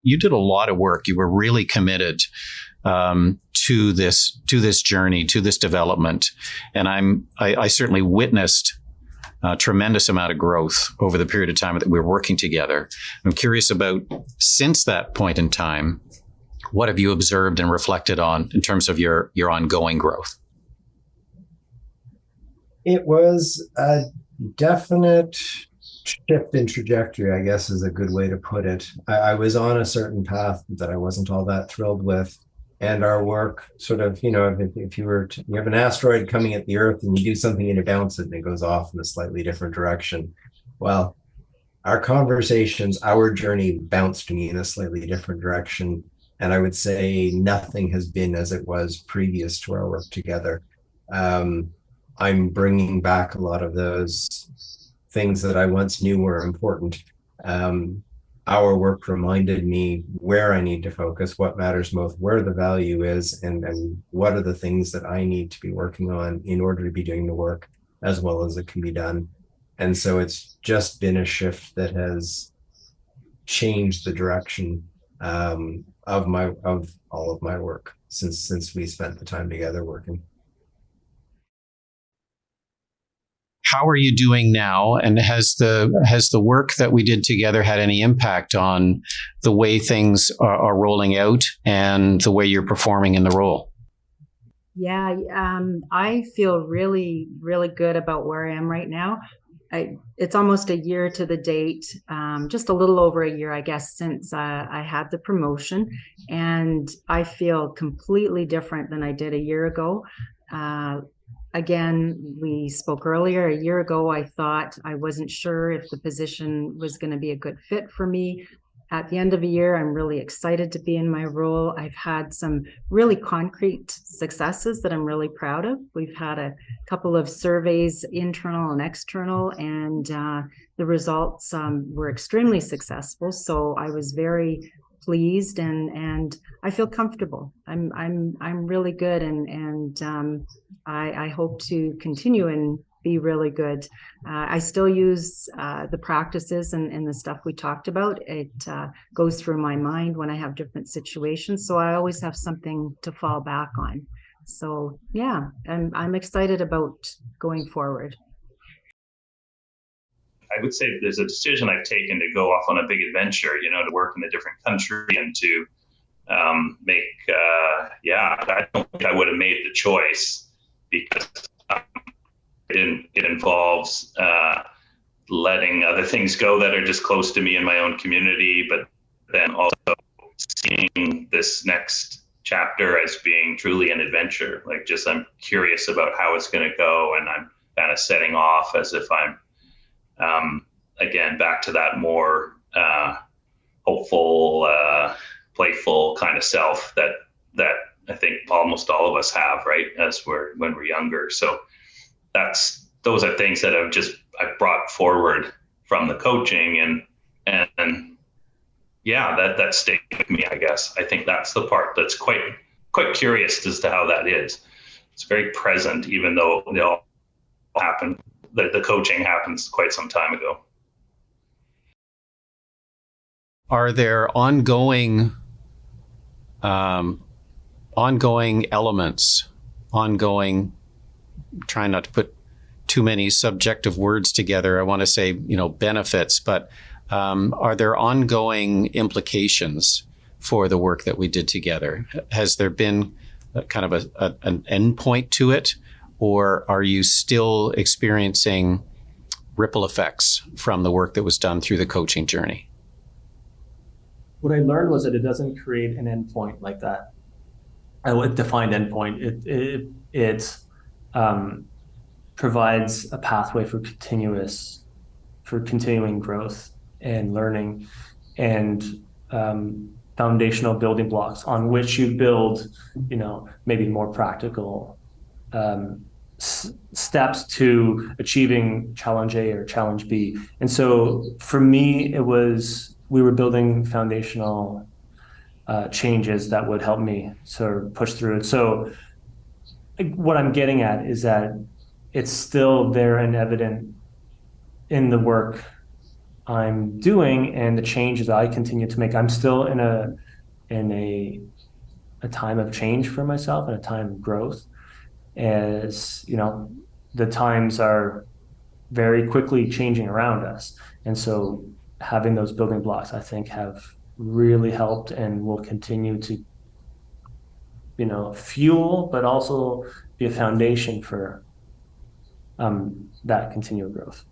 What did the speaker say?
you did a lot of work. You were really committed to this journey, to this development, and I certainly witnessed a tremendous amount of growth over the period of time that we were working together. I'm curious about, since that point in time, what have you observed and reflected on in terms of your ongoing growth? It was a definite shift in trajectory, I guess is a good way to put it. I was on a certain path that I wasn't all that thrilled with. And our work sort of, if you have an asteroid coming at the Earth and you do something and you bounce it and it goes off in a slightly different direction. Well, our conversations, our journey bounced me in a slightly different direction. And I would say nothing has been as it was previous to our work together. I'm bringing back a lot of those things that I once knew were important. Our work reminded me where I need to focus, what matters most, where the value is, and what are the things that I need to be working on in order to be doing the work as well as it can be done. And so it's just been a shift that has changed the direction of all of my work since we spent the time together working. How are you doing now? And has the work that we did together had any impact on the way things are rolling out and the way you're performing in the role? Yeah, I feel really, really good about where I am right now. It's almost a year to the date, just a little over a year, I guess, since I had the promotion. And I feel completely different than I did a year ago. Again, we spoke earlier. A year ago, I thought I wasn't sure if the position was going to be a good fit for me. At the end of a year, I'm really excited to be in my role. I've had some really concrete successes that I'm really proud of. We've had a couple of surveys, internal and external, and the results were extremely successful. So I was very pleased, and I feel comfortable. I'm really good, and I hope to continue and be really good. I still use the practices and the stuff we talked about. It goes through my mind when I have different situations, so I always have something to fall back on. So yeah, I'm excited about going forward. I would say there's a decision I've taken to go off on a big adventure, to work in a different country and to I don't think I would have made the choice, because it involves letting other things go that are just close to me in my own community, but then also seeing this next chapter as being truly an adventure. I'm curious about how it's going to go, and I'm kind of setting off as if I'm again back to that more hopeful, playful kind of self that I think almost all of us have, right, when we're younger. So those are things that I've brought forward from the coaching, and that stayed with me, I guess. I think that's the part that's quite curious as to how that is. It's very present, even though they all happen. The coaching happens quite some time ago. Are there ongoing elements, trying not to put too many subjective words together, I want to say, benefits, but are there ongoing implications for the work that we did together? Has there been kind of an endpoint to it, or are you still experiencing ripple effects from the work that was done through the coaching journey? What I learned was that it doesn't create an endpoint like that, a defined endpoint. It provides a pathway for continuing growth and learning, and foundational building blocks on which you build, maybe more practical steps to achieving challenge A or challenge B. And so for me, we were building foundational changes that would help me sort of push through it. So what I'm getting at is that it's still there and evident in the work I'm doing and the changes I continue to make. I'm still in a time of change for myself and a time of growth. As you know, the times are very quickly changing around us, and so having those building blocks, I think, have really helped and will continue to, fuel, but also be a foundation for that continual growth.